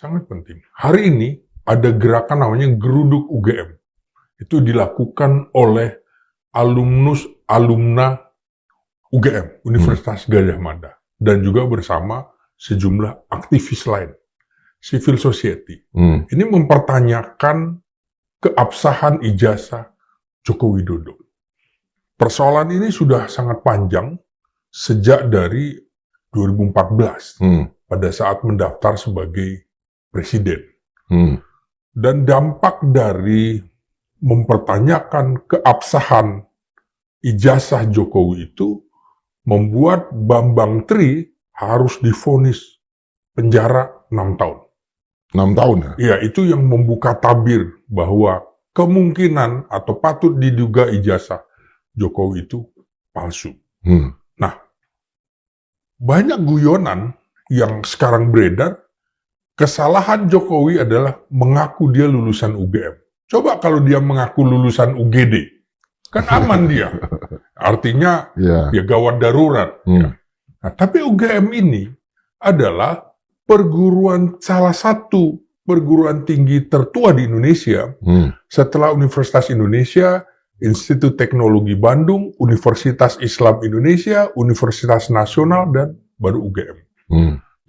Sangat penting. Hari ini ada gerakan namanya Geruduk UGM. Itu dilakukan oleh alumna UGM, Universitas Gadjah Mada. Dan juga bersama sejumlah aktivis lain, civil society. Ini mempertanyakan keabsahan ijazah Joko Widodo. Persoalan ini sudah sangat panjang sejak dari 2014 pada saat mendaftar sebagai presiden. Dan dampak dari mempertanyakan keabsahan ijazah Jokowi itu membuat Bambang Tri harus divonis penjara 6 tahun. 6 tahun ya? Iya, itu yang membuka tabir bahwa kemungkinan atau patut diduga ijazah Jokowi itu palsu. Nah, banyak guyonan yang sekarang beredar, kesalahan Jokowi adalah mengaku dia lulusan UGM. Coba kalau dia mengaku lulusan UGD, kan aman dia. Artinya ya gawat darurat. Nah, tapi UGM ini adalah salah satu perguruan tinggi tertua di Indonesia, setelah Universitas Indonesia, Institut Teknologi Bandung, Universitas Islam Indonesia, Universitas Nasional, dan baru UGM.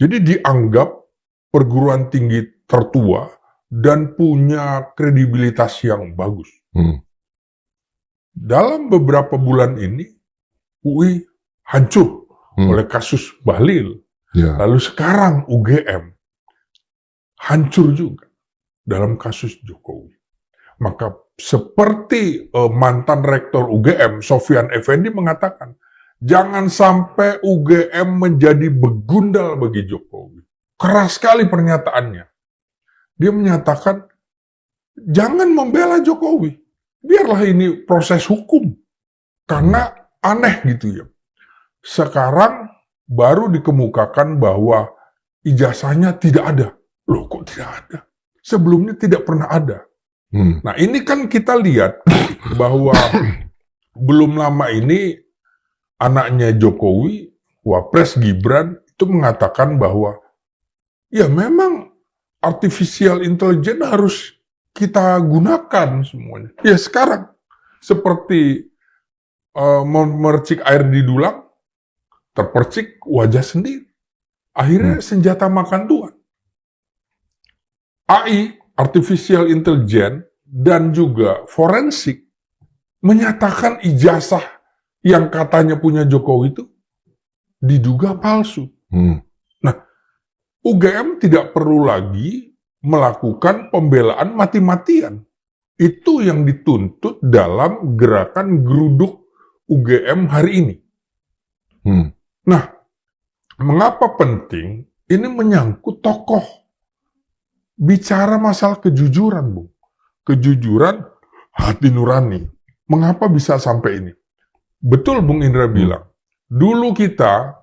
Jadi dianggap perguruan tinggi tertua dan punya kredibilitas yang bagus. Dalam beberapa bulan ini, UI hancur oleh kasus Bahlil. Lalu sekarang UGM hancur juga dalam kasus Jokowi. Maka seperti mantan rektor UGM, Sofyan Effendi mengatakan, jangan sampai UGM menjadi begundal bagi Jokowi. Keras sekali pernyataannya. Dia menyatakan, jangan membela Jokowi. Biarlah ini proses hukum. Karena aneh gitu ya. Sekarang baru dikemukakan bahwa ijazahnya tidak ada. Loh, kok tidak ada? Sebelumnya tidak pernah ada. Nah, ini kan kita lihat bahwa belum lama ini anaknya Jokowi, Wapres Gibran, itu mengatakan bahwa ya memang artificial intelligence harus kita gunakan semuanya. Ya sekarang, seperti memercik air di dulang, terpercik wajah sendiri. Akhirnya senjata makan tuan. AI, artificial intelligence, dan juga forensik menyatakan ijazah yang katanya punya Jokowi itu diduga palsu. Nah, UGM tidak perlu lagi melakukan pembelaan mati-matian. Itu yang dituntut dalam gerakan Geruduk UGM hari ini. Nah, mengapa penting? Ini menyangkut tokoh. Bicara masalah kejujuran, Bung. Kejujuran hati nurani. Mengapa bisa sampai ini? Betul Bung Indra bilang, dulu kita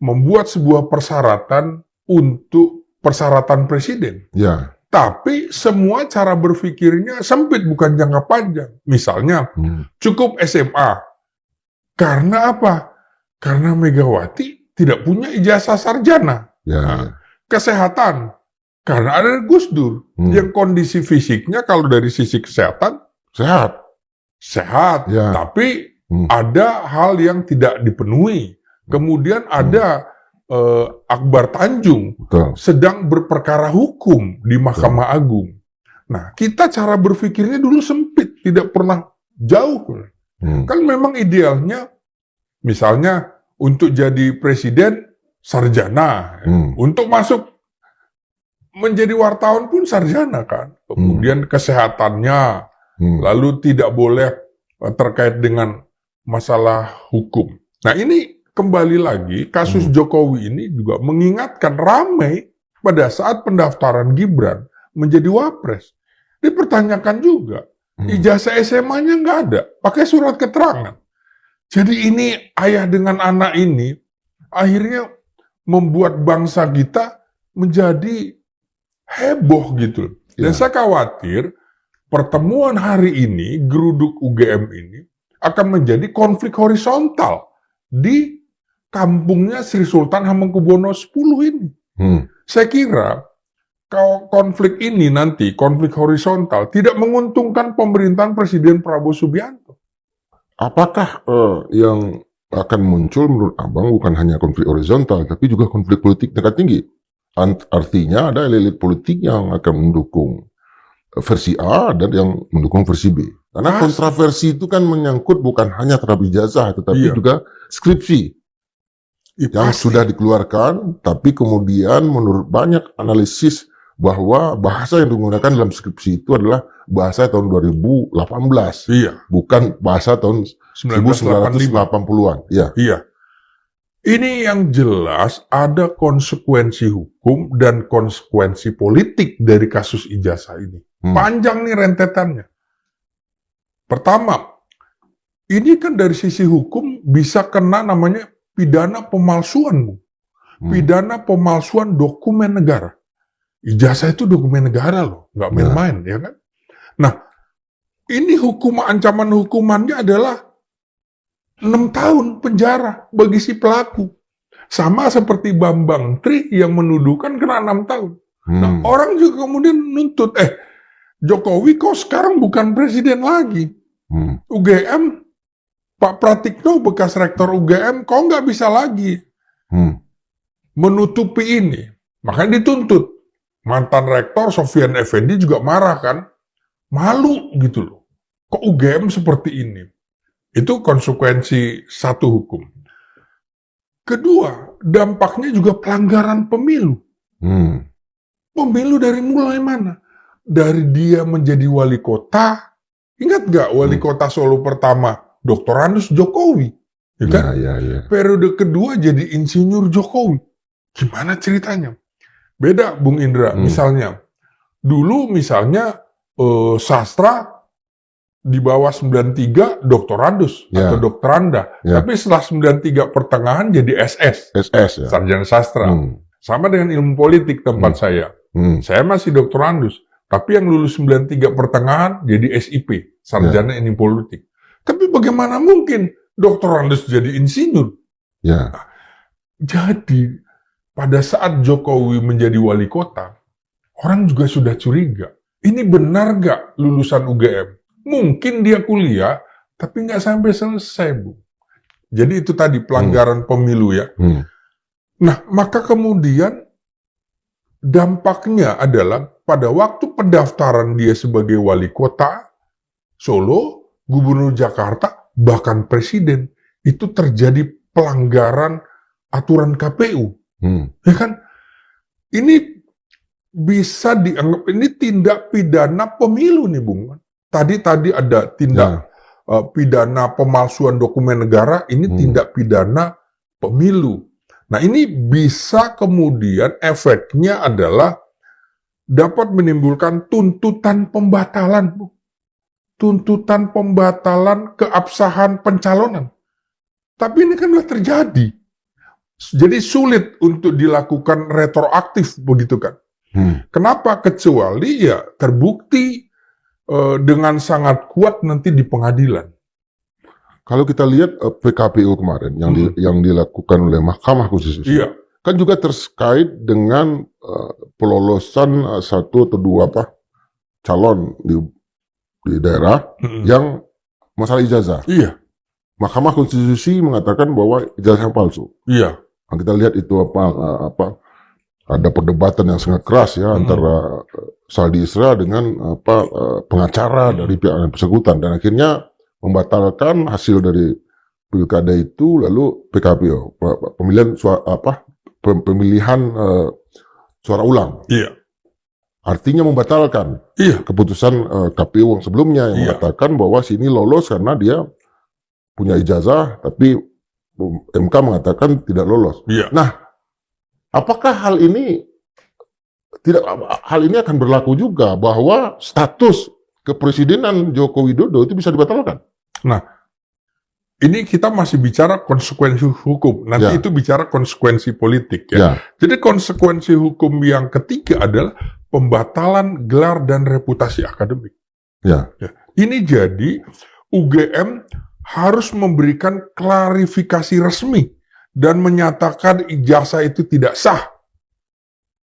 membuat sebuah persyaratan untuk persyaratan presiden. Tapi semua cara berpikirnya sempit, bukan jangka panjang. Misalnya, cukup SMA. Karena apa? Karena Megawati tidak punya ijazah sarjana. Kesehatan, karena ada Gus Dur, yang kondisi fisiknya kalau dari sisi kesehatan, sehat. Tapi ada hal yang tidak dipenuhi. Kemudian ada Akbar Tanjung, sedang berperkara hukum di Mahkamah Agung. Nah, kita cara berpikirnya dulu sempit, tidak pernah jauh. Kan memang idealnya, misalnya, untuk jadi presiden, sarjana. Untuk masuk menjadi wartawan pun sarjana kan. Kemudian kesehatannya, lalu tidak boleh terkait dengan masalah hukum. Nah, ini kembali lagi, kasus Jokowi ini juga mengingatkan ramai pada saat pendaftaran Gibran menjadi Wapres. Dipertanyakan juga, ijazah SMA-nya nggak ada, pakai surat keterangan. Jadi ini ayah dengan anak ini akhirnya membuat bangsa kita menjadi heboh gitu. Dan saya khawatir pertemuan hari ini, Geruduk UGM ini, akan menjadi konflik horizontal di kampungnya Sri Sultan Hamengkubuwono X ini. Saya kira konflik ini nanti, konflik horizontal, tidak menguntungkan pemerintahan Presiden Prabowo Subianto. Apakah yang akan muncul menurut Abang bukan hanya konflik horizontal, tapi juga konflik politik tingkat tinggi? Artinya ada elit politik yang akan mendukung versi A dan yang mendukung versi B. Karena kontroversi itu kan menyangkut bukan hanya terhadap ijazah, tetapi juga skripsi yang sudah dikeluarkan, tapi kemudian menurut banyak analisis bahwa bahasa yang digunakan dalam skripsi itu adalah bahasa tahun 2018, bukan bahasa tahun 1980-an. Iya. Ini yang jelas ada konsekuensi hukum dan konsekuensi politik dari kasus ijazah ini. Panjang nih rentetannya. Pertama, ini kan dari sisi hukum bisa kena namanya pidana pemalsuan, Bu. Pidana pemalsuan dokumen negara. Ijazah itu dokumen negara loh, nggak main-main, ya kan? Nah, ini ancaman hukumannya adalah 6 tahun penjara bagi si pelaku. Sama seperti Bambang Tri yang menuduhkan kena 6 tahun. Nah, orang juga kemudian nuntut, Jokowi kok sekarang bukan presiden lagi. UGM, Pak Pratikno bekas rektor UGM, kok nggak bisa lagi menutupi ini. Makanya dituntut. Mantan rektor Sofyan Effendi juga marah kan. Malu gitu loh. Kok UGM seperti ini? Itu konsekuensi satu hukum. Kedua, dampaknya juga pelanggaran pemilu. Pemilu dari mulai mana? Dari dia menjadi wali kota. Ingat nggak wali kota Solo pertama? Dr. Andus Jokowi. Ya kan? Periode kedua jadi insinyur Jokowi. Gimana ceritanya? Beda, Bung Indra. Misalnya, dulu misalnya sastra di bawah 93 doktorandus atau doktoranda. Tapi setelah 93 pertengahan jadi SS sarjana sastra. Sama dengan ilmu politik tempat saya. Saya masih doktorandus. Tapi yang lulus 93 pertengahan jadi SIP, sarjana ilmu politik. Tapi bagaimana mungkin doktorandus jadi insinyur? Nah, jadi pada saat Jokowi menjadi wali kota, orang juga sudah curiga. Ini benar nggak lulusan UGM? Mungkin dia kuliah, tapi nggak sampai selesai, Bu. Jadi itu tadi pelanggaran pemilu ya. Nah, maka kemudian dampaknya adalah pada waktu pendaftaran dia sebagai wali kota Solo, gubernur Jakarta, bahkan presiden, itu terjadi pelanggaran aturan KPU. Ya kan? Ini bisa dianggap ini tindak pidana pemilu nih, Bung. Tadi ada tindak pidana pemalsuan dokumen negara, ini tindak pidana pemilu. Nah, ini bisa kemudian efeknya adalah dapat menimbulkan tuntutan pembatalan, Bu. Tuntutan pembatalan keabsahan pencalonan. Tapi ini kan sudah terjadi. Jadi sulit untuk dilakukan retroaktif, begitu kan. Kenapa? Kecuali ya terbukti dengan sangat kuat nanti di pengadilan. Kalau kita lihat PKPU kemarin yang dilakukan oleh Mahkamah Konstitusi, kan juga terkait dengan pelolosan satu atau dua calon di daerah yang masalah ijazah. Mahkamah Konstitusi mengatakan bahwa ijazah palsu. Nah, kita lihat itu ada perdebatan yang sangat keras ya antara Saldi Isra dengan pengacara dari pihak yang bersangkutan, dan akhirnya membatalkan hasil dari pilkada itu, lalu PKPU pemilihan suara ulang. Artinya membatalkan keputusan KPU yang sebelumnya yang mengatakan bahwa sini lolos karena dia punya ijazah, tapi MK mengatakan tidak lolos. Nah, apakah hal ini akan berlaku juga bahwa status kepresidenan Joko Widodo itu bisa dibatalkan? Nah, ini kita masih bicara konsekuensi hukum. Nanti itu bicara konsekuensi politik ya. Jadi konsekuensi hukum yang ketiga adalah pembatalan gelar dan reputasi akademik. Ini jadi UGM harus memberikan klarifikasi resmi dan menyatakan ijazah itu tidak sah.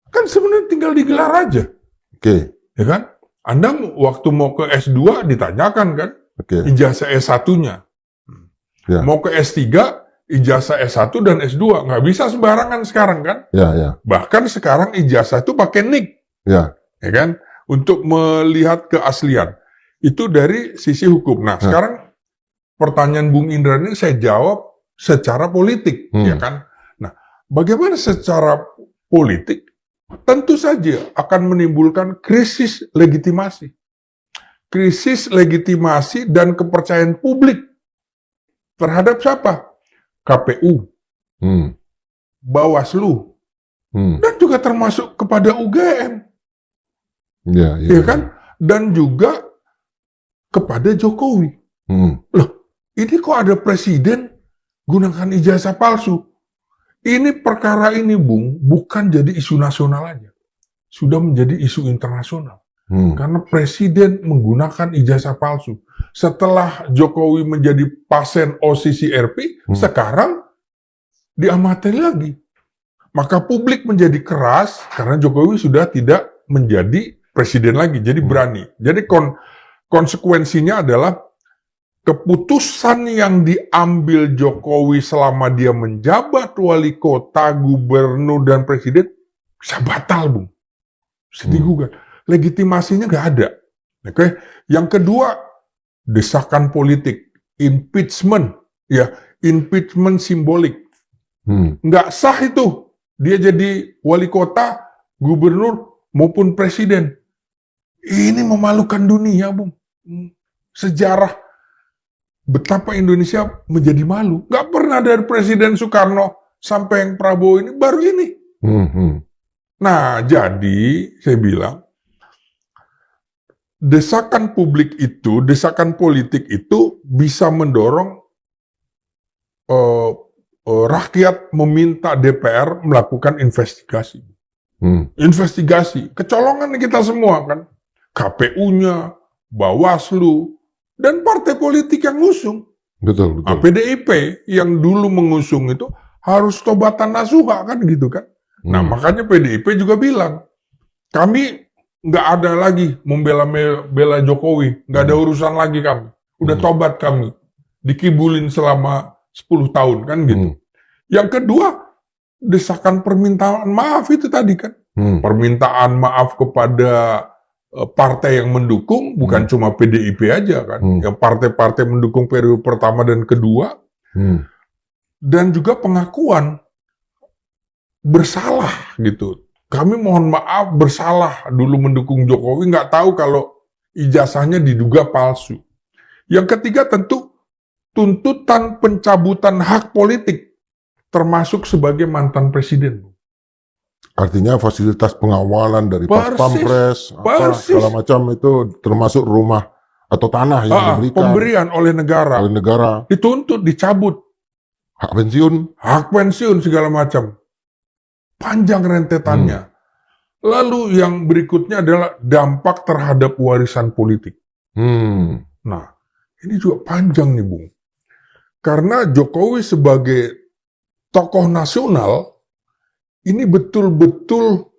Kan sebenarnya tinggal digelar aja. Oke. Ya kan? Anda waktu mau ke S2 ditanyakan kan, Oke. ijazah S1-nya. Ya. Mau ke S3, ijazah S1 dan S2. Nggak bisa sembarangan sekarang kan? Ya, ya. Bahkan sekarang ijazah itu pakai NIK. Ya. Ya kan? Untuk melihat keaslian. Itu dari sisi hukum. Nah, sekarang pertanyaan Bung Indra ini saya jawab secara politik, ya kan? Nah, bagaimana secara politik? Tentu saja akan menimbulkan krisis legitimasi. Krisis legitimasi dan kepercayaan publik terhadap siapa? KPU, Bawaslu, dan juga termasuk kepada UGM. Ya kan? Dan juga kepada Jokowi. Loh, ini kok ada presiden gunakan ijazah palsu? Ini perkara ini, Bung, bukan jadi isu nasional aja. Sudah menjadi isu internasional. Karena presiden menggunakan ijazah palsu. Setelah Jokowi menjadi pasien OCCRP, sekarang diamati lagi. Maka publik menjadi keras karena Jokowi sudah tidak menjadi presiden lagi, jadi berani. Jadi konsekuensinya adalah keputusan yang diambil Jokowi selama dia menjabat wali kota, gubernur, dan presiden bisa batal, Bung. Bisa digugat. Legitimasinya nggak ada. Oke. Yang kedua, desakan politik, impeachment, ya, impeachment simbolik. Nggak sah itu. Dia jadi wali kota, gubernur, maupun presiden. Ini memalukan dunia, Bung. Sejarah betapa Indonesia menjadi malu. Nggak pernah dari Presiden Soekarno sampai yang Prabowo ini, baru ini. Nah, jadi saya bilang, desakan publik itu, desakan politik itu bisa mendorong rakyat meminta DPR melakukan investigasi. Investigasi, kecolongan kita semua kan. KPU-nya, Bawaslu, dan partai politik yang ngusung. Betul. Nah, PDIP yang dulu mengusung itu harus tobatan nasuha kan gitu kan. Nah, makanya PDIP juga bilang, kami nggak ada lagi membela Jokowi, nggak ada urusan lagi kami. Udah tobat kami. Dikibulin selama 10 tahun kan gitu. Yang kedua, desakan permintaan maaf itu tadi kan. Permintaan maaf kepada partai yang mendukung, bukan cuma PDIP aja kan, yang partai-partai mendukung periode pertama dan kedua, dan juga pengakuan bersalah gitu. Kami mohon maaf bersalah dulu mendukung Jokowi, nggak tahu kalau ijazahnya diduga palsu. Yang ketiga tentu tuntutan pencabutan hak politik, termasuk sebagai mantan presiden. Artinya fasilitas pengawalan dari Paspamres, segala macam itu termasuk rumah atau tanah yang diberikan. Pemberian oleh negara. Dituntut, dicabut. Hak pensiun, segala macam. Panjang rentetannya. Lalu yang berikutnya adalah dampak terhadap warisan politik. Nah, ini juga panjang nih, Bung. Karena Jokowi sebagai tokoh nasional, ini betul-betul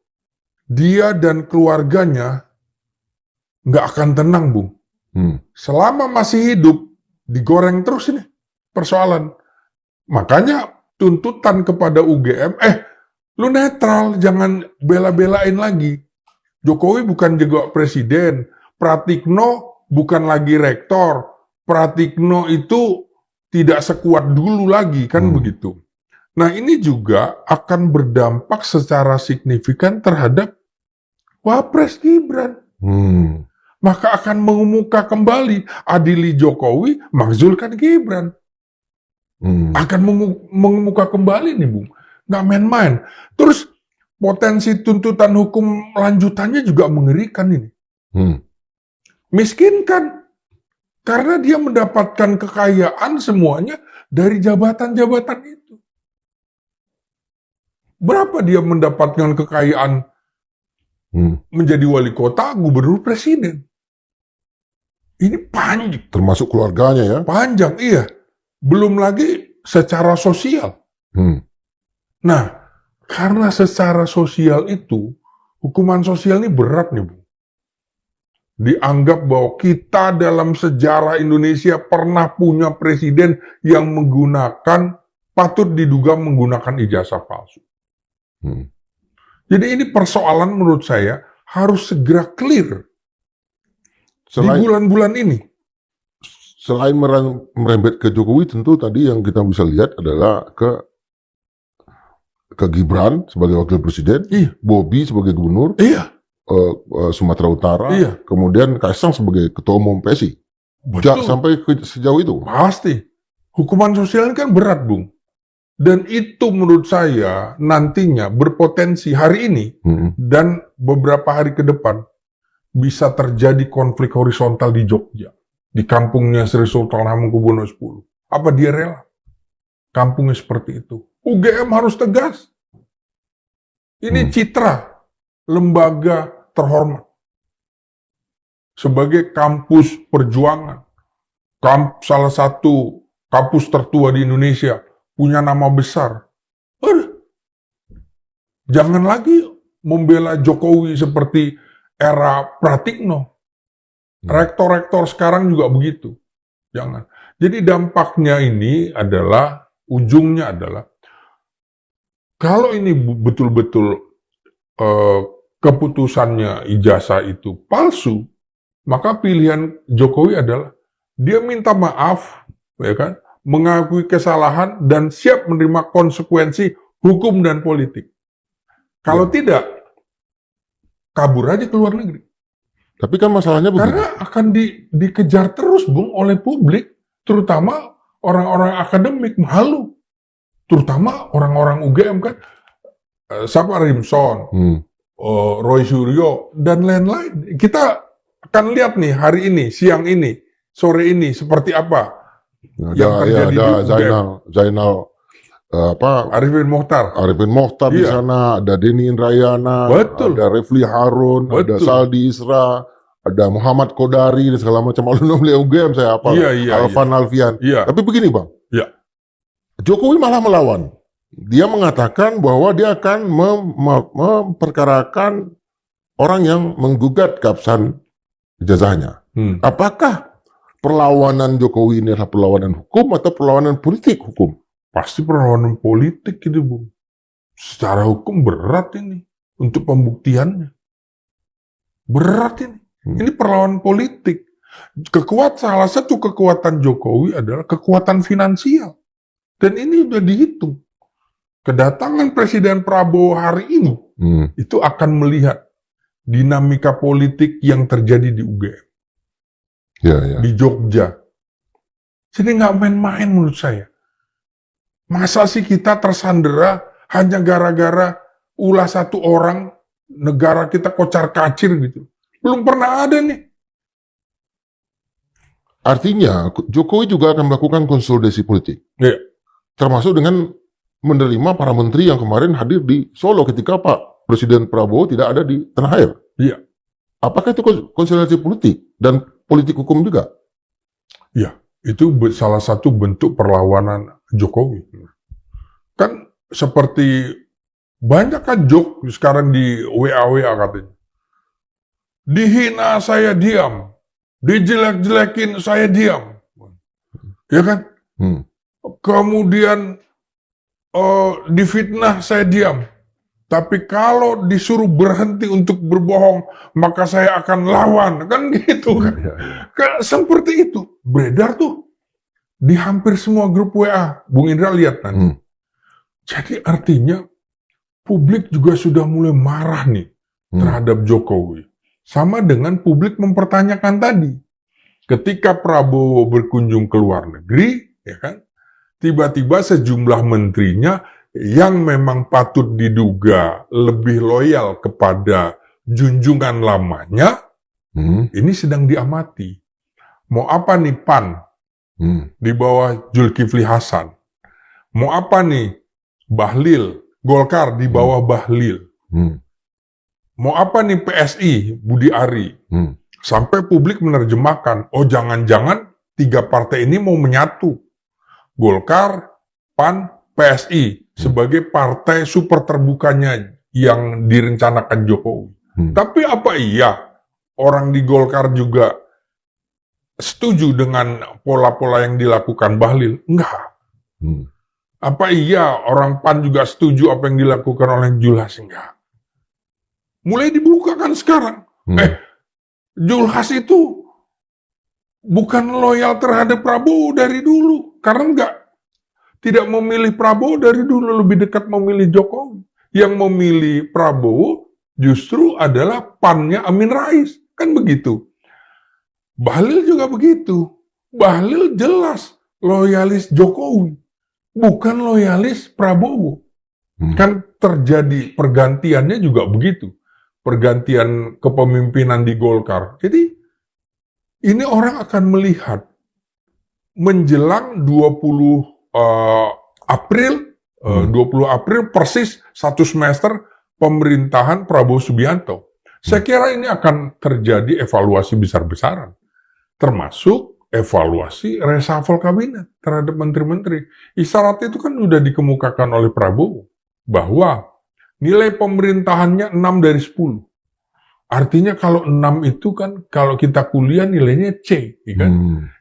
dia dan keluarganya nggak akan tenang, Bung. Selama masih hidup, digoreng terus ini persoalan. Makanya tuntutan kepada UGM, lu netral, jangan bela-belain lagi. Jokowi bukan juga presiden, Pratikno bukan lagi rektor, Pratikno itu tidak sekuat dulu lagi, kan begitu. Nah, ini juga akan berdampak secara signifikan terhadap Wapres Gibran. Maka akan mengemuka kembali, adili Jokowi, makzulkan Gibran. Akan mengemuka kembali nih, Bung. Nggak main-main. Terus potensi tuntutan hukum lanjutannya juga mengerikan ini. Miskinkan. Karena dia mendapatkan kekayaan semuanya dari jabatan-jabatan itu. Berapa dia mendapatkan kekayaan menjadi wali kota, gubernur, presiden? Ini panjang. Termasuk keluarganya ya? Panjang, iya. Belum lagi secara sosial. Nah, karena secara sosial itu, hukuman sosial ini berat nih, Bu. dianggap bahwa kita dalam sejarah Indonesia pernah punya presiden yang patut diduga menggunakan ijazah palsu. Jadi ini persoalan menurut saya harus segera clear di bulan-bulan ini. Selain merembet ke Jokowi, tentu tadi yang kita bisa lihat adalah ke Gibran sebagai wakil presiden, Bobi sebagai gubernur, Sumatera Utara, kemudian Kaisang sebagai ketua umum PSI. Sampai sejauh itu. Pasti. Hukuman sosial ini kan berat, Bung. Dan itu menurut saya nantinya berpotensi hari ini dan beberapa hari ke depan bisa terjadi konflik horizontal di Jogja. Di kampungnya Sri Sultan Hamengkubuwono X. Apa dia rela? Kampungnya seperti itu. UGM harus tegas. Ini citra lembaga terhormat. Sebagai kampus perjuangan. Salah satu kampus tertua di Indonesia. Punya nama besar. Jangan lagi membela Jokowi seperti era Pratikno. Rektor-rektor sekarang juga begitu. Jangan. Jadi dampaknya ini adalah, ujungnya adalah, kalau ini betul-betul keputusannya ijazah itu palsu, maka pilihan Jokowi adalah dia minta maaf, ya kan, mengakui kesalahan dan siap menerima konsekuensi hukum dan politik. Kalau tidak, kabur aja ke luar negeri. Tapi kan masalahnya begini. Karena akan dikejar terus, Bung, oleh publik, terutama orang-orang akademik, malu. Terutama orang-orang UGM kan, siapa Rimson, Roy Suryo, dan lain-lain. Kita akan lihat nih hari ini, siang ini, sore ini, seperti apa yang terjadi di UGM. Zainal Arifin Mokhtar di sana, ada Denny Indrayana, ada Refli Harun, ada Saldi Isra, ada Muhammad Kodari dan segala macam alumni UGM saya hafal, Alvan Alfian. Tapi begini, Bang, Jokowi malah melawan. Dia mengatakan bahwa dia akan memperkarakan orang yang menggugat keabsahan ijazahnya. Apakah perlawanan Jokowi ini adalah perlawanan hukum atau perlawanan politik hukum? Pasti perlawanan politik gitu, Bung. Secara hukum berat ini untuk pembuktiannya. Berat ini. Ini perlawanan politik. Salah satu kekuatan Jokowi adalah kekuatan finansial. Dan ini sudah dihitung. Kedatangan Presiden Prabowo hari ini itu akan melihat dinamika politik yang terjadi di UGM. Di Jogja. Jadi nggak main-main menurut saya. Masa sih kita tersandera hanya gara-gara ulah satu orang, negara kita kocar-kacir gitu. Belum pernah ada nih. Artinya, Jokowi juga akan melakukan konsolidasi politik. Termasuk dengan menerima para menteri yang kemarin hadir di Solo ketika Pak Presiden Prabowo tidak ada di tanah air. Apakah itu konsolidasi politik dan politik hukum juga? Itu salah satu bentuk perlawanan Jokowi. Kan seperti banyak kan joke sekarang di WA katanya. Dihina saya diam, dijelek-jelekin saya diam. Ya kan? Kemudian difitnah saya diam. Tapi kalau disuruh berhenti untuk berbohong, maka saya akan lawan. Kan gitu kan. Seperti itu. Beredar tuh di hampir semua grup WA. Bung Indra lihat nanti. Jadi artinya publik juga sudah mulai marah nih terhadap Jokowi. Sama dengan publik mempertanyakan tadi. Ketika Prabowo berkunjung ke luar negeri, ya kan, tiba-tiba sejumlah menterinya yang memang patut diduga lebih loyal kepada junjungan lamanya, ini sedang diamati. Mau apa nih PAN di bawah Zulkifli Hasan? Mau apa nih Bahlil, Golkar di bawah Bahlil? Mau apa nih PSI, Budi Ari? Sampai publik menerjemahkan, oh jangan-jangan tiga partai ini mau menyatu. Golkar, PAN, PSI sebagai partai super terbukanya yang direncanakan Jokowi. Tapi apa iya orang di Golkar juga setuju dengan pola-pola yang dilakukan Bahlil? Enggak. Apa iya orang PAN juga setuju apa yang dilakukan oleh Julhas? Enggak. Mulai dibuka kan sekarang. Julhas itu bukan loyal terhadap Prabowo dari dulu. Karena tidak memilih Prabowo dari dulu, lebih dekat memilih Jokowi. Yang memilih Prabowo justru adalah PAN-nya Amin Rais. Kan begitu. Bahlil juga begitu. Bahlil jelas loyalis Jokowi, bukan loyalis Prabowo. Kan terjadi pergantiannya juga begitu. Pergantian kepemimpinan di Golkar. Jadi ini orang akan melihat menjelang 20 April persis 1 semester pemerintahan Prabowo Subianto. Saya kira ini akan terjadi evaluasi besar-besaran. Termasuk evaluasi reshuffle kabinet terhadap menteri-menteri. Isyarat itu kan sudah dikemukakan oleh Prabowo bahwa nilai pemerintahannya 6 dari 10. Artinya kalau 6 itu kan kalau kita kuliah nilainya C, ya kan?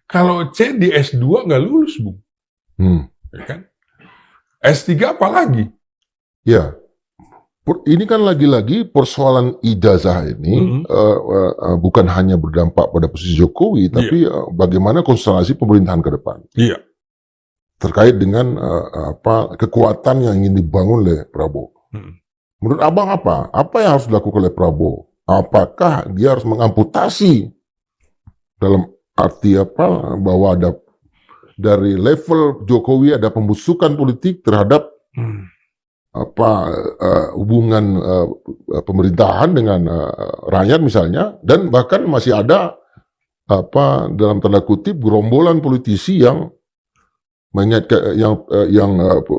Kalau C di S2 nggak lulus, Bung. Ya kan? S3 apalagi? Ya. Ini kan lagi-lagi persoalan ijazah ini bukan hanya berdampak pada posisi Jokowi, tapi bagaimana konstelasi pemerintahan ke depan. Iya. Terkait dengan kekuatan yang ingin dibangun oleh Prabowo. Menurut Abang apa? Apa yang harus dilakukan oleh Prabowo? Apakah dia harus mengamputasi dalam arti bahwa ada dari level Jokowi ada pembusukan politik terhadap hubungan pemerintahan dengan rakyat misalnya, dan bahkan masih ada dalam tanda kutip gerombolan politisi yang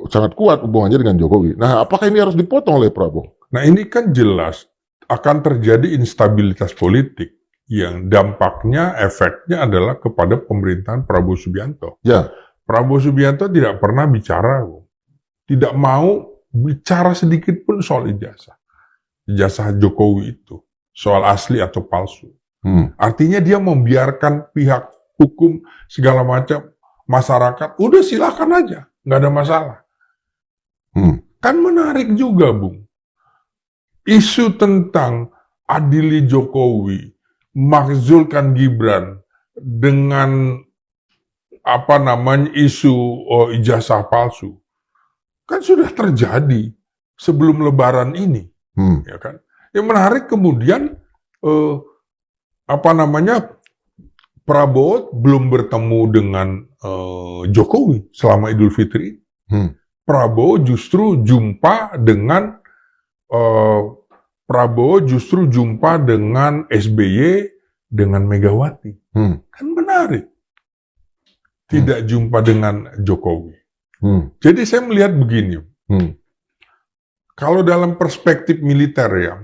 sangat kuat hubungannya dengan Jokowi. Nah, apakah ini harus dipotong oleh Prabowo? Nah, ini kan jelas akan terjadi instabilitas politik yang dampaknya, efeknya adalah kepada pemerintahan Prabowo Subianto. Ya. Prabowo Subianto tidak pernah bicara, tidak mau bicara sedikit pun soal ijazah Jokowi itu, soal asli atau palsu. Artinya dia membiarkan pihak hukum segala macam, masyarakat, udah silakan aja, nggak ada masalah. Kan menarik juga, Bung. Isu tentang adili Jokowi, makzulkan Gibran dengan isu ijazah palsu. Kan sudah terjadi sebelum Lebaran ini, ya kan? Yang menarik kemudian Prabowo belum bertemu dengan Jokowi selama Idul Fitri. Prabowo justru jumpa dengan SBY dengan Megawati. Kan menarik. Tidak jumpa dengan Jokowi. Jadi saya melihat begini, kalau dalam perspektif militer ya,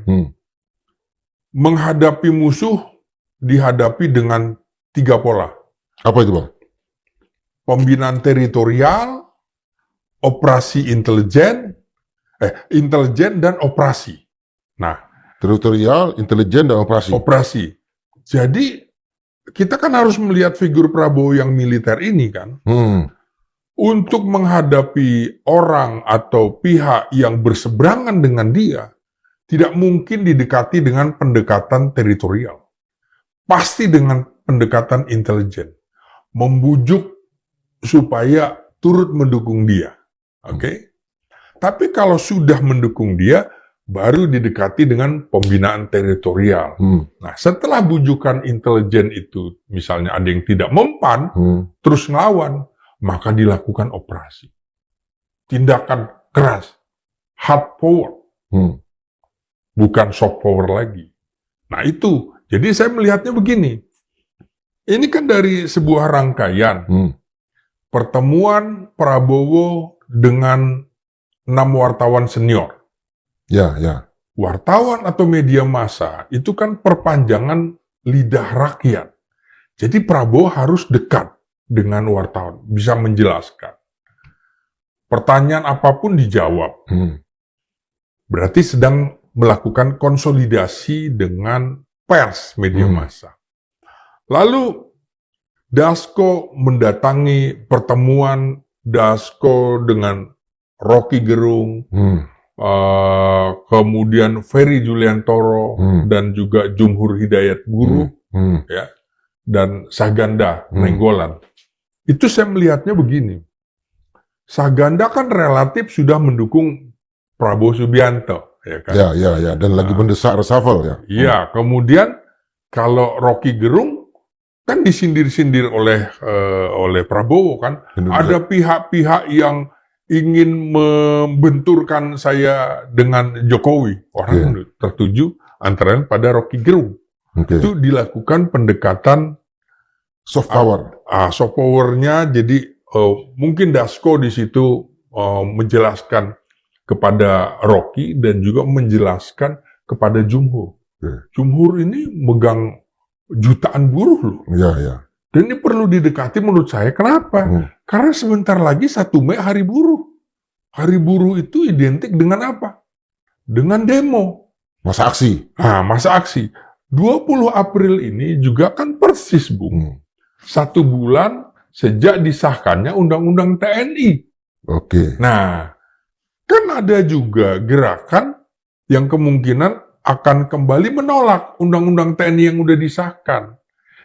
menghadapi musuh dihadapi dengan 3 pola. Apa itu, Bang? Pembinaan teritorial, operasi intelijen dan operasi. Nah, teritorial, intelijen, dan operasi. Operasi. Jadi kita kan harus melihat figur Prabowo yang militer ini kan. Untuk menghadapi orang atau pihak yang berseberangan dengan dia, tidak mungkin didekati dengan pendekatan teritorial. Pasti dengan pendekatan intelijen. Membujuk supaya turut mendukung dia. Oke? Tapi kalau sudah mendukung dia, baru didekati dengan pembinaan teritorial. Nah, setelah bujukan intelijen itu, misalnya ada yang tidak mempan, terus ngelawan, maka dilakukan operasi. Tindakan keras, hard power, bukan soft power lagi. Nah itu, jadi saya melihatnya begini, ini kan dari sebuah rangkaian, pertemuan Prabowo dengan 6 wartawan senior. Ya. Wartawan atau media massa itu kan perpanjangan lidah rakyat. Jadi Prabowo harus dekat dengan wartawan, bisa menjelaskan. Pertanyaan apapun dijawab. Berarti sedang melakukan konsolidasi dengan pers, media massa. Lalu Dasko mendatangi pertemuan Dasko dengan Rocky Gerung, kemudian Ferry Juliantoro, dan juga Jumhur Hidayat Buruh, ya, dan Saganda Nainggolan. Itu saya melihatnya begini. Saganda kan relatif sudah mendukung Prabowo Subianto, ya kan? Ya, dan lagi mendesak reshuffle ya. Iya, kemudian kalau Rocky Gerung kan disindir-sindir oleh Prabowo kan. Ada pihak-pihak yang ingin membenturkan saya dengan Jokowi. Orang tertuju antara lain pada Rocky Gerung. Itu dilakukan pendekatan soft power. Soft powernya, jadi mungkin Dasko di situ menjelaskan kepada Rocky dan juga menjelaskan kepada Jumhur. Jumhur ini megang jutaan buruh loh. Iya. Dan ini perlu didekati menurut saya. Kenapa? Karena sebentar lagi 1 Mei Hari Buruh. Hari Buruh itu identik dengan apa? Dengan demo. Masa aksi. Masa aksi. 20 April ini juga kan persis, Bung. 1 bulan sejak disahkannya Undang-Undang TNI. Nah, kan ada juga gerakan yang kemungkinan akan kembali menolak Undang-Undang TNI yang udah disahkan.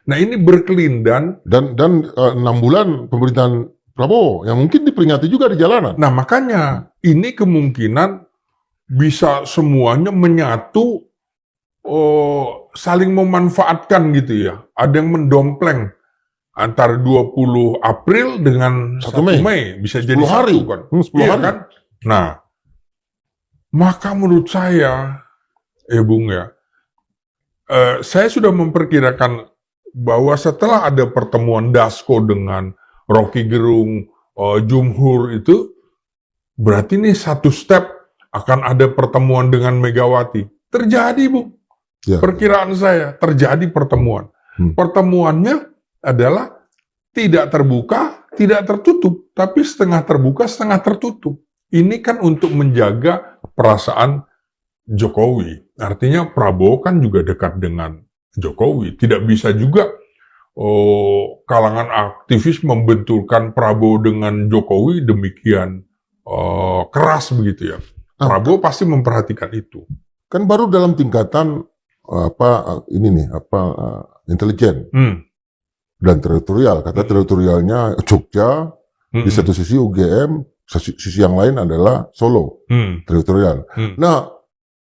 Nah, ini berkelindan. Dan 6 bulan pemerintahan Prabowo yang mungkin diperingati juga di jalanan. Nah, makanya ini kemungkinan bisa semuanya menyatu, saling memanfaatkan gitu ya. Ada yang mendompleng antara 20 April dengan 1 Mei. Bisa jadi 10 hari. Kan. 10 hari. Kan? Nah, maka menurut saya, Bung ya, saya sudah memperkirakan bahwa setelah ada pertemuan Dasko dengan Rocky Gerung, Jumhur itu, berarti ini 1 step akan ada pertemuan dengan Megawati. Terjadi, Bung. Perkiraan saya, terjadi pertemuan. Pertemuannya adalah tidak terbuka, tidak tertutup, tapi setengah terbuka, setengah tertutup. Ini kan untuk menjaga perasaan Jokowi. Artinya Prabowo kan juga dekat dengan Jokowi. Tidak bisa juga kalangan aktivis membenturkan Prabowo dengan Jokowi demikian keras begitu ya. Prabowo pasti memperhatikan itu. Kan baru dalam tingkatan intelijen dan teritorial. Kata teritorialnya Jogja, di satu sisi UGM, sisi yang lain adalah Solo, teritorial. Nah,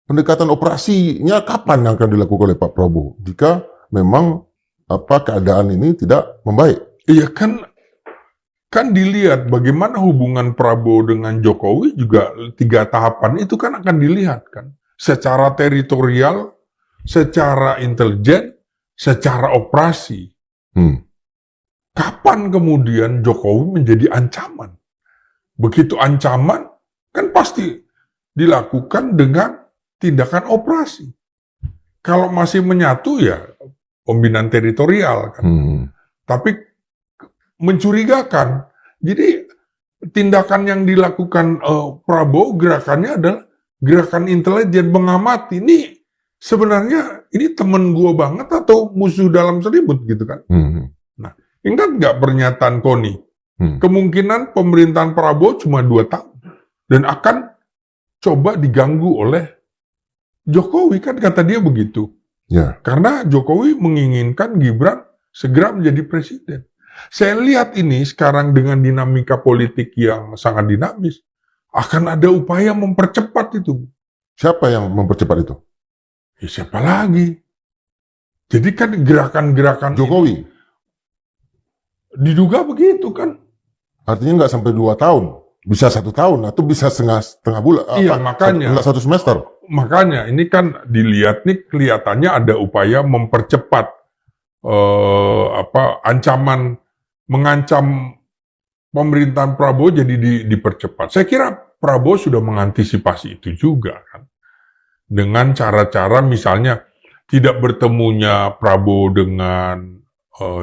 pendekatan operasinya kapan yang akan dilakukan oleh Pak Prabowo jika memang keadaan ini tidak membaik? Iya kan dilihat bagaimana hubungan Prabowo dengan Jokowi juga 3 tahapan itu kan akan dilihat kan. Secara teritorial, secara intelijen, secara operasi. Kapan kemudian Jokowi menjadi ancaman? Begitu ancaman, kan pasti dilakukan dengan tindakan operasi. Kalau masih menyatu ya pembinaan teritorial kan. Tapi mencurigakan. Jadi tindakan yang dilakukan Prabowo gerakannya adalah gerakan intelijen mengamati. Ini sebenarnya ini temen gua banget atau musuh dalam selimut gitu kan. Nah, ingat nggak pernyataan Koni? Kemungkinan pemerintahan Prabowo cuma 2 tahun. Dan akan coba diganggu oleh Jokowi, kan kata dia begitu. Karena Jokowi menginginkan Gibran segera menjadi presiden. Saya lihat ini sekarang dengan dinamika politik yang sangat dinamis, akan ada upaya mempercepat itu. Siapa yang mempercepat itu? Ya, siapa lagi? Jadi kan gerakan-gerakan Jokowi. Diduga begitu kan. Artinya nggak sampai 2 tahun. Bisa 1 tahun atau bisa setengah bulan. Iya, makanya. Nggak 1 semester. Makanya ini kan dilihat nih kelihatannya ada upaya mempercepat ancaman, mengancam pemerintahan Prabowo jadi dipercepat. Saya kira Prabowo sudah mengantisipasi itu juga kan. Dengan cara-cara misalnya tidak bertemunya Prabowo dengan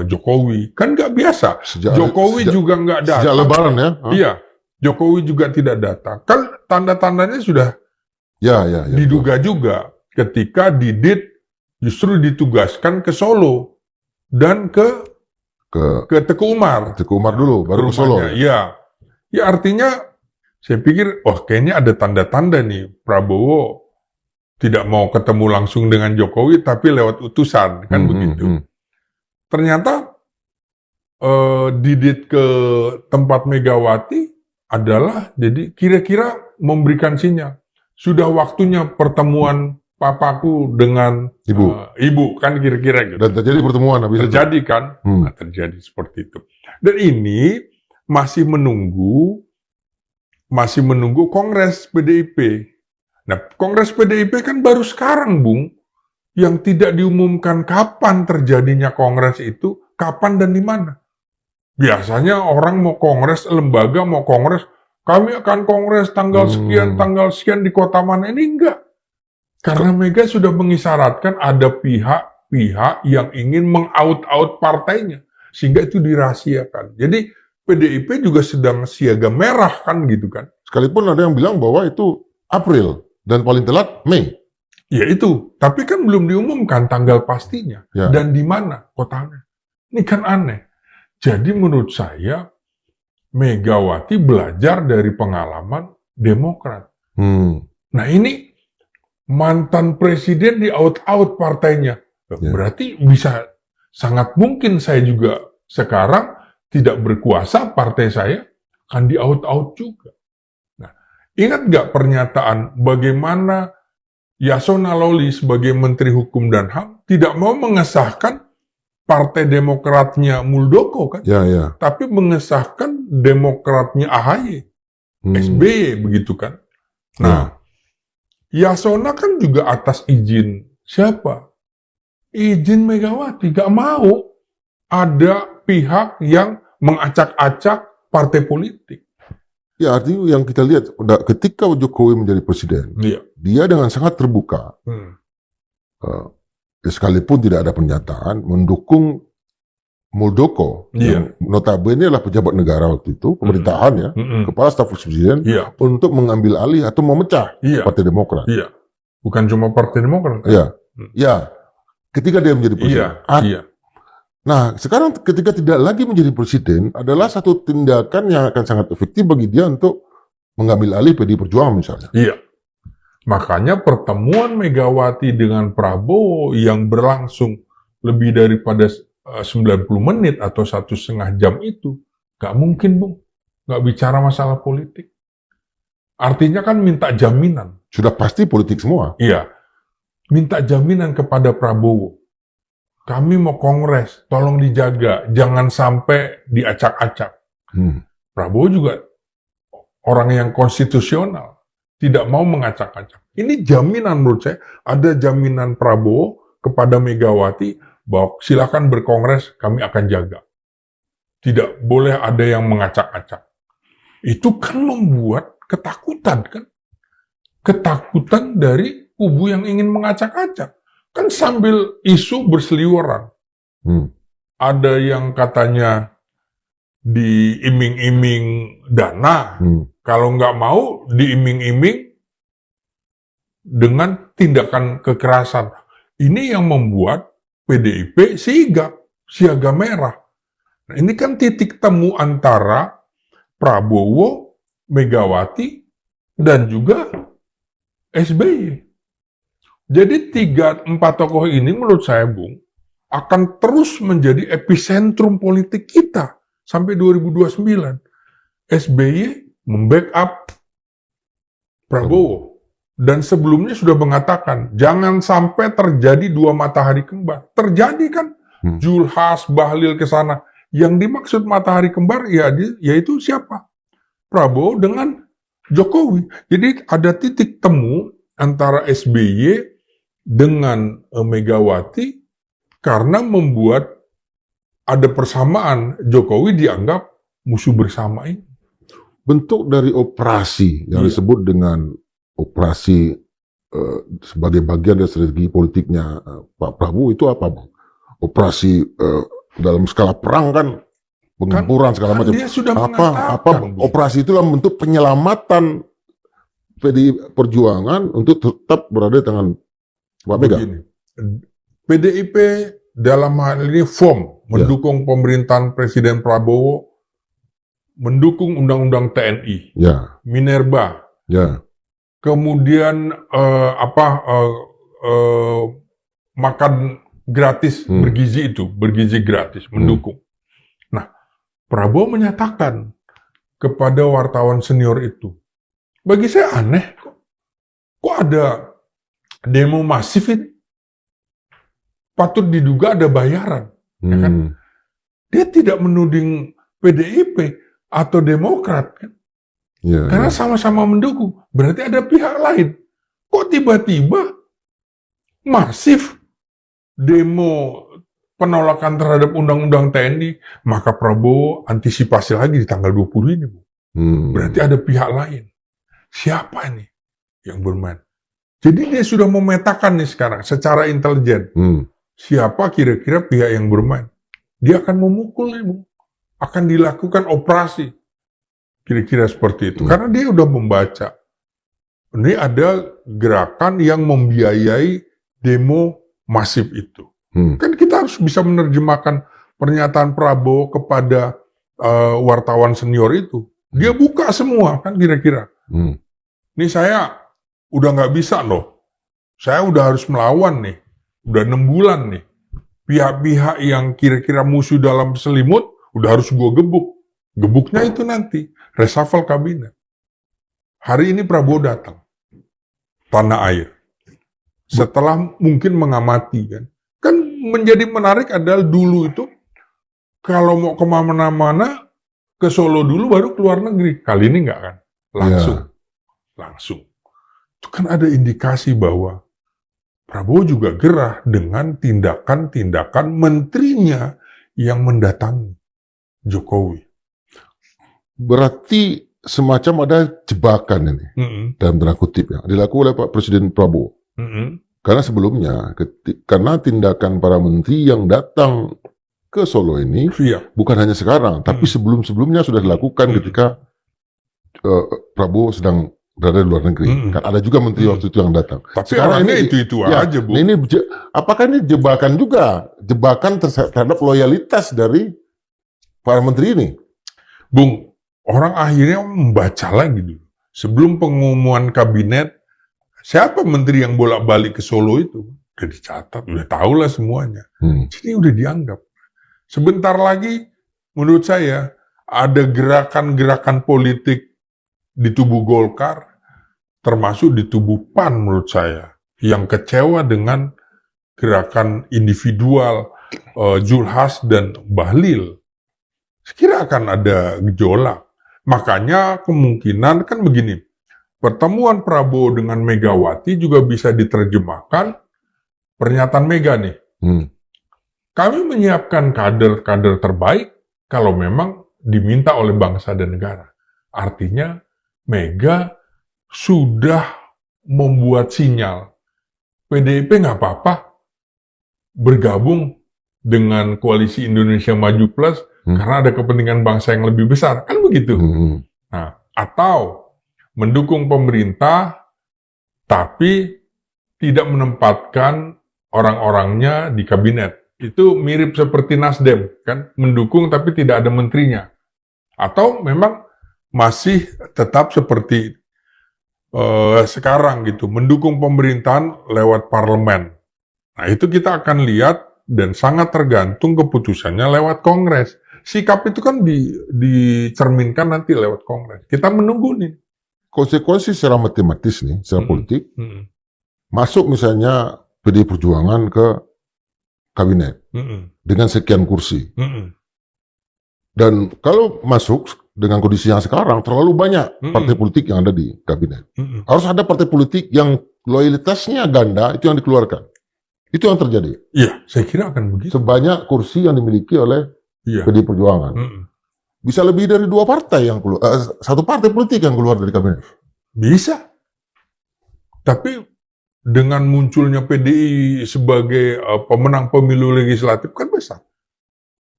Jokowi. Kan nggak biasa. Jokowi juga nggak datang. Sejak Lebaran ya? Iya. Jokowi juga tidak datang. Kan tanda-tandanya sudah diduga juga ketika Didit justru ditugaskan ke Solo dan ke Teguh Umar. Teguh Umar dulu, baru ke Solo. Ya, artinya saya pikir, kayaknya ada tanda-tanda nih Prabowo tidak mau ketemu langsung dengan Jokowi, tapi lewat utusan, kan begitu. Ternyata didit ke tempat Megawati adalah jadi kira-kira memberikan sinyal. Sudah waktunya pertemuan papaku dengan ibu kan kira-kira gitu. Dan terjadi pertemuan habis terjadi itu. Kan? Terjadi seperti itu. Dan ini masih menunggu Kongres PDIP. Nah, Kongres PDIP kan baru sekarang, Bung, yang tidak diumumkan kapan terjadinya Kongres itu, kapan dan di mana. Biasanya orang mau Kongres, lembaga mau Kongres, kami akan Kongres tanggal sekian di kota mana. Ini enggak. Karena Mega sudah mengisyaratkan ada pihak-pihak yang ingin meng-out partainya, sehingga itu dirahasiakan. Jadi PDIP juga sedang siaga merah kan gitu kan. Sekalipun ada yang bilang bahwa itu April. Dan paling telat Mei. Ya itu, tapi kan belum diumumkan tanggal pastinya. Ya. Dan di mana kotanya. Ini kan aneh. Jadi menurut saya, Megawati belajar dari pengalaman Demokrat. Nah ini, mantan presiden di out partainya. Berarti bisa, sangat mungkin saya juga sekarang tidak berkuasa, partai saya akan di out juga. Ingat nggak pernyataan bagaimana Yasona Lawli sebagai Menteri Hukum dan HAM tidak mau mengesahkan Partai Demokratnya Muldoko kan? Ya. Tapi mengesahkan Demokratnya AHY, SBY begitu kan? Nah, Yasona kan juga atas izin siapa? Izin Megawati, nggak mau ada pihak yang mengacak-acak partai politik. Ya, artinya yang kita lihat, ketika Jokowi menjadi presiden, dia dengan sangat terbuka, sekalipun tidak ada pernyataan, mendukung Muldoko, yang notabene adalah pejabat negara waktu itu, pemerintahan ya, kepala staf presiden, untuk mengambil alih atau memecah Partai Demokrat. Bukan cuma Partai Demokrat. Ya, ketika dia menjadi presiden. Nah, sekarang ketika tidak lagi menjadi presiden adalah satu tindakan yang akan sangat efektif bagi dia untuk mengambil alih PDI Perjuangan misalnya. Iya. Makanya pertemuan Megawati dengan Prabowo yang berlangsung lebih daripada 90 menit atau 1,5 jam itu, nggak mungkin, Bung. Nggak bicara masalah politik. Artinya kan minta jaminan. Sudah pasti politik semua. Iya. Minta jaminan kepada Prabowo. Kami mau Kongres, tolong dijaga, jangan sampai diacak-acak. Prabowo juga orang yang konstitusional, tidak mau mengacak-acak. Ini jaminan menurut saya, ada jaminan Prabowo kepada Megawati bahwa silakan berkongres, kami akan jaga. Tidak boleh ada yang mengacak-acak. Itu kan membuat ketakutan kan? Ketakutan dari kubu yang ingin mengacak-acak. Kan sambil isu berseliweran. Ada yang katanya diiming-iming dana. Kalau nggak mau, diiming-iming dengan tindakan kekerasan. Ini yang membuat PDIP siaga merah. Nah, ini kan titik temu antara Prabowo, Megawati, dan juga SBY. Jadi 3-4 tokoh ini menurut saya, Bung, akan terus menjadi epicentrum politik kita sampai 2029. SBY membackup Prabowo. Dan sebelumnya sudah mengatakan, jangan sampai terjadi 2 matahari kembar. Terjadi kan? Julhas, Bahlil ke sana. Yang dimaksud matahari kembar, yaitu siapa? Prabowo dengan Jokowi. Jadi ada titik temu antara SBY dengan Megawati karena membuat ada persamaan. Jokowi dianggap musuh bersama ini. Bentuk dari operasi yang disebut dengan operasi sebagai bagian dari strategi politiknya Pak Prabowo itu apa, Bang? Operasi dalam skala perang kan, pengempuran segala macam. Dia sudah apa operasi itulah bentuk penyelamatan PDI Perjuangan untuk tetap berada di tangan Pak Mega. PDIP dalam hal ini firm mendukung pemerintahan Presiden Prabowo, mendukung Undang-Undang TNI, Minerba, kemudian makan gratis bergizi gratis, mendukung. Nah, Prabowo menyatakan kepada wartawan senior itu, bagi saya aneh kok ada demo masif ini? Patut diduga ada bayaran, ya kan? Dia tidak menuding PDIP atau Demokrat, kan? Karena sama-sama mendukung. Berarti ada pihak lain. Kok tiba-tiba masif demo penolakan terhadap Undang-Undang TNI? Maka Prabowo antisipasi lagi di tanggal 20 ini, Bu. Berarti ada pihak lain. Siapa ini yang bermain? Jadi dia sudah memetakan nih sekarang secara intelijen. Siapa kira-kira pihak yang bermain. Dia akan memukul, Bu. Akan dilakukan operasi. Kira-kira seperti itu. Karena dia udah membaca. Ini ada gerakan yang membiayai demo masif itu. Kan kita harus bisa menerjemahkan pernyataan Prabowo kepada wartawan senior itu. Dia buka semua, kan kira-kira. Ini saya udah nggak bisa loh. Saya udah harus melawan nih. Udah 6 bulan nih. Pihak-pihak yang kira-kira musuh dalam selimut, udah harus gue gebuk. Gebuknya itu nanti, reshuffle kabinet. Hari ini Prabowo datang. Tanah air. Setelah mungkin mengamati, kan. Kan menjadi menarik adalah dulu itu, kalau mau kemana-mana, ke Solo dulu baru keluar negeri. Kali ini nggak kan? Langsung. Itu kan ada indikasi bahwa Prabowo juga gerah dengan tindakan-tindakan menterinya yang mendatangi Jokowi. Berarti semacam ada jebakan ini, dalam tanda kutip, ya, dilakukan oleh Pak Presiden Prabowo. Karena sebelumnya, karena tindakan para menteri yang datang ke Solo ini, bukan hanya sekarang, tapi sebelum-sebelumnya sudah dilakukan ketika Prabowo sedang berada di luar negeri. Kan ada juga menteri waktu itu yang datang. Tapi sekarang ini itu aja, Bu. Ini apakah ini jebakan juga? Jebakan terhadap loyalitas dari para menteri ini? Bung, orang akhirnya membaca lagi dulu. Sebelum pengumuman kabinet, siapa menteri yang bolak-balik ke Solo itu? Udah dicatat, udah tahu lah semuanya. Jadi udah dianggap. Sebentar lagi, menurut saya, ada gerakan-gerakan politik di tubuh Golkar, termasuk di tubuh PAN menurut saya, yang kecewa dengan gerakan individual Zulhas dan Bahlil. Sekira akan ada gejolak. Makanya kemungkinan kan begini, pertemuan Prabowo dengan Megawati juga bisa diterjemahkan pernyataan Mega nih. Kami menyiapkan kader-kader terbaik kalau memang diminta oleh bangsa dan negara. Artinya Mega sudah membuat sinyal PDIP nggak apa-apa bergabung dengan koalisi Indonesia Maju Plus karena ada kepentingan bangsa yang lebih besar, kan begitu. Nah, atau mendukung pemerintah tapi tidak menempatkan orang-orangnya di kabinet. Itu mirip seperti Nasdem, kan, mendukung tapi tidak ada menterinya. Atau memang masih tetap seperti sekarang gitu, mendukung pemerintahan lewat parlemen. Nah, itu kita akan lihat dan sangat tergantung keputusannya lewat Kongres. Sikap itu kan dicerminkan nanti lewat Kongres. Kita menunggu nih. Konsekuensi secara matematis nih, secara politik, masuk misalnya PDI Perjuangan ke kabinet dengan sekian kursi. Dan kalau masuk dengan kondisi yang sekarang, terlalu banyak partai politik yang ada di kabinet. Harus ada partai politik yang loyalitasnya ganda, itu yang dikeluarkan. Itu yang terjadi. Iya, saya kira akan begitu. Sebanyak kursi yang dimiliki oleh PDI Perjuangan. Bisa lebih dari 2 partai yang keluar, 1 partai politik yang keluar dari kabinet. Bisa. Tapi dengan munculnya PDI sebagai pemenang pemilu legislatif kan besar.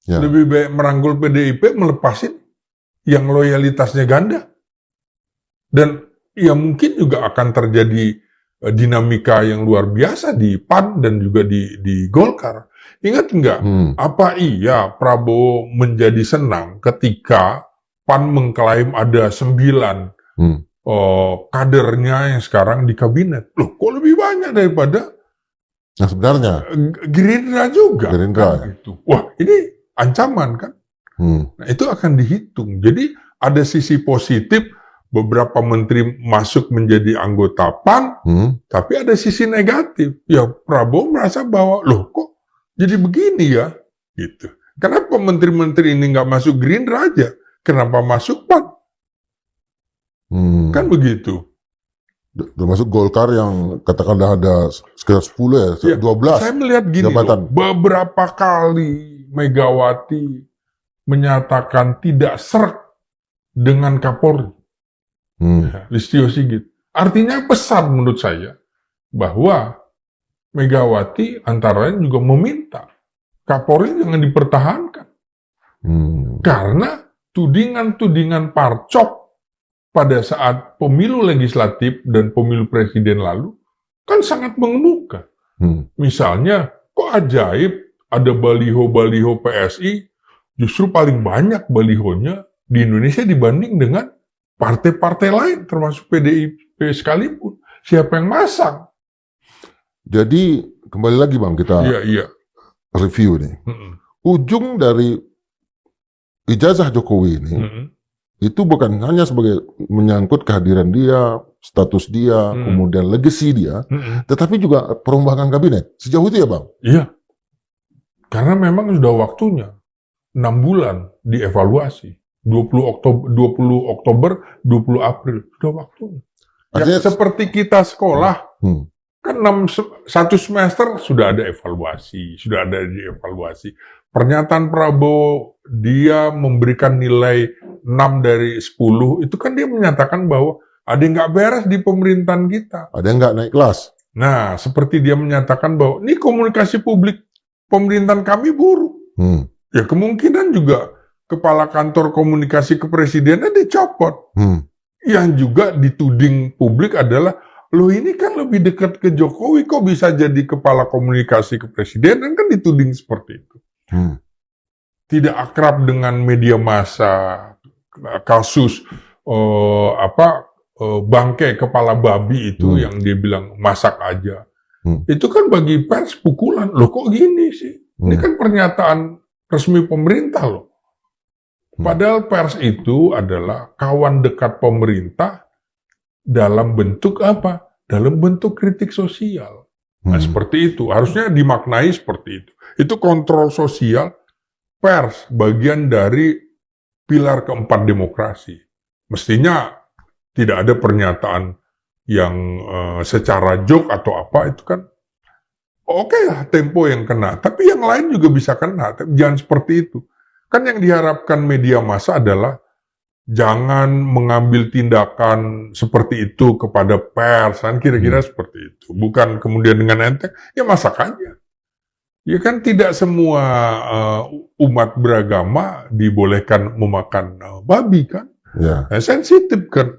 Lebih baik merangkul PDIP, melepasin yang loyalitasnya ganda. Dan ya mungkin juga akan terjadi dinamika yang luar biasa di PAN dan juga di Golkar. Ingat nggak, apa iya Prabowo menjadi senang ketika PAN mengklaim ada 9 kadernya yang sekarang di kabinet? Loh, kok lebih banyak daripada Nah sebenarnya Gerindra juga. Gerindra, Kan, gitu. Wah, ini ancaman kan? Nah, itu akan dihitung. Jadi ada sisi positif, beberapa menteri masuk menjadi anggota PAN, tapi ada sisi negatif. Ya Prabowo merasa bahwa, loh kok jadi begini ya? Gitu. Kenapa menteri-menteri ini nggak masuk Gerindra aja? Kenapa masuk PAN? Kan begitu. Termasuk Golkar yang katakanlah ada sekitar 10 ya, 12 saya melihat gini jabatan. Loh, beberapa kali Megawati menyatakan tidak sreg dengan Kapolri. Listio Sigit. Artinya pesan menurut saya bahwa Megawati antara lain juga meminta Kapolri jangan dipertahankan. Karena tudingan-tudingan parcok pada saat pemilu legislatif dan pemilu presiden lalu kan sangat mengemuka. Misalnya, kok ajaib ada baliho-baliho PSI justru paling banyak balihonya di Indonesia dibanding dengan partai-partai lain, termasuk PDIP sekalipun. Siapa yang masang? Jadi kembali lagi Bang, kita review nih. Ujung dari ijazah Jokowi ini itu bukan hanya sebagai menyangkut kehadiran dia, status dia, kemudian legacy dia, tetapi juga perombakan kabinet. Sejauh itu ya Bang? Iya. Karena memang sudah waktunya 6 bulan dievaluasi. 20 Oktober, 20 April. Sudah waktunya. Ya, seperti kita sekolah, kan 1 semester sudah ada evaluasi, sudah ada dievaluasi. Pernyataan Prabowo, dia memberikan nilai 6 dari 10, itu kan dia menyatakan bahwa ada yang nggak beres di pemerintahan kita. Ada yang nggak naik kelas. Nah, seperti dia menyatakan bahwa ini komunikasi publik pemerintahan kami buruk. Ya kemungkinan juga kepala kantor komunikasi kepresidenan dicopot. Yang juga dituding publik adalah, loh ini kan lebih dekat ke Jokowi, kok bisa jadi kepala komunikasi kepresidenan, kan dituding seperti itu. Tidak akrab dengan media massa, kasus bangkai kepala babi itu yang dia bilang masak aja. Itu kan bagi pers pukulan. Loh kok gini sih? Ini kan pernyataan resmi pemerintah loh. Padahal pers itu adalah kawan dekat pemerintah dalam bentuk apa? Dalam bentuk kritik sosial. Nah, seperti itu. Harusnya dimaknai seperti itu. Itu kontrol sosial pers, bagian dari pilar keempat demokrasi. Mestinya tidak ada pernyataan yang secara joke atau apa, itu kan oke lah Tempo yang kena, tapi yang lain juga bisa kena. Tapi jangan seperti itu. Kan yang diharapkan media massa adalah jangan mengambil tindakan seperti itu kepada pers, kan kira-kira seperti itu. Bukan kemudian dengan enteng, ya masak aja. Ya kan tidak semua umat beragama dibolehkan memakan babi kan. Ya. Nah, sensitif kan.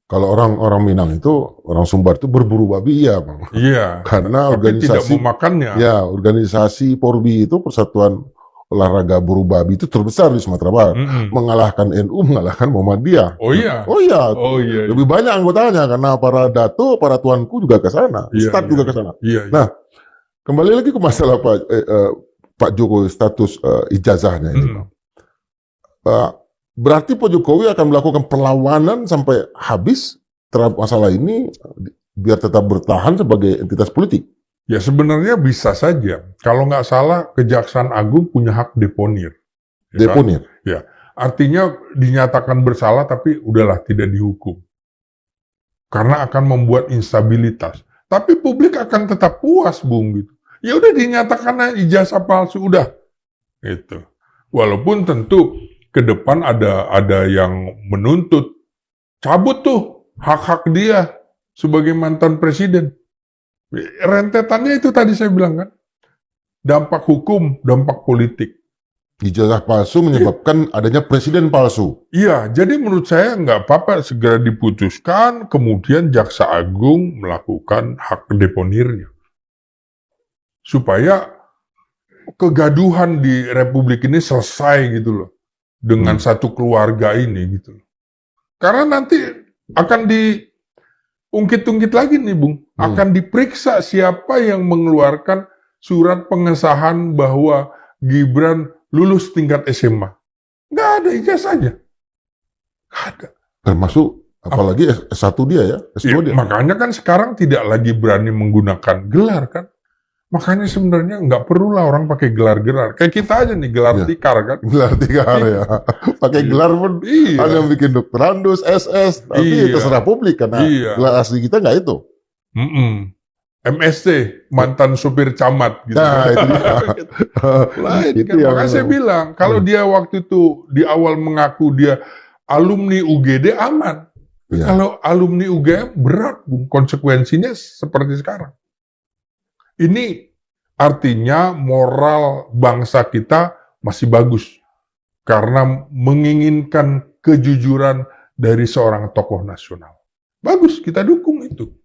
Kalau orang Minang itu, orang Sumbar itu berburu babi, iya Bang. Iya. Karena tapi tidak memakannya. Ya, organisasi Porbi itu, Persatuan Olahraga Buru Babi itu terbesar di Sumatera Barat. Mengalahkan NU, mengalahkan Muhammadiyah. Oh iya. Oh iya. Oh iya. Lebih banyak anggotanya karena para dato, para tuanku juga ke sana, Ustadz juga ke sana. Iya. Nah, kembali lagi ke masalah Pak Jokowi, status ijazahnya ini. Berarti Pak Jokowi akan melakukan perlawanan sampai habis terhadap masalah ini biar tetap bertahan sebagai entitas politik. Ya sebenarnya bisa saja. Kalau nggak salah, Kejaksaan Agung punya hak deponir. Ya deponir? Kan? Ya. Artinya dinyatakan bersalah tapi udahlah tidak dihukum. Karena akan membuat instabilitas. Tapi publik akan tetap puas, Bung. Gitu. Ya udah dinyatakan ijazah palsu, udah. Gitu. Walaupun tentu ke depan ada yang menuntut. Cabut tuh hak-hak dia sebagai mantan presiden. Rentetannya itu tadi saya bilang kan. Dampak hukum, dampak politik. Ijazah palsu menyebabkan adanya presiden palsu. Iya, jadi menurut saya nggak apa-apa segera diputuskan, kemudian Jaksa Agung melakukan hak deponirnya. Supaya kegaduhan di Republik ini selesai gitu loh. Dengan satu keluarga ini gitu loh. Karena nanti akan diungkit-ungkit lagi nih Bung. Akan diperiksa siapa yang mengeluarkan surat pengesahan bahwa Gibran lulus tingkat SMA. Nggak ada ijazahnya. Nggak ada. Termasuk apalagi S1 dia ya, S2 dia. Makanya kan sekarang tidak lagi berani menggunakan gelar kan. Makanya sebenarnya nggak perlu lah orang pakai gelar-gelar. Kayak kita aja nih, gelar tikar kan. Gelar tikar ya. Pakai gelar pun ada yang bikin doktorandus, SS. Tapi terserah publik karena gelar asli kita nggak itu. MSc, mantan supir camat gitu. Nah, itu dia. Lain kan. Makanya saya bilang, kalau dia waktu itu di awal mengaku dia alumni UGD aman. Kalau alumni UGM berat, Bung. Konsekuensinya seperti sekarang. Ini artinya moral bangsa kita masih bagus. Karena menginginkan kejujuran dari seorang tokoh nasional. Bagus, kita dukung itu.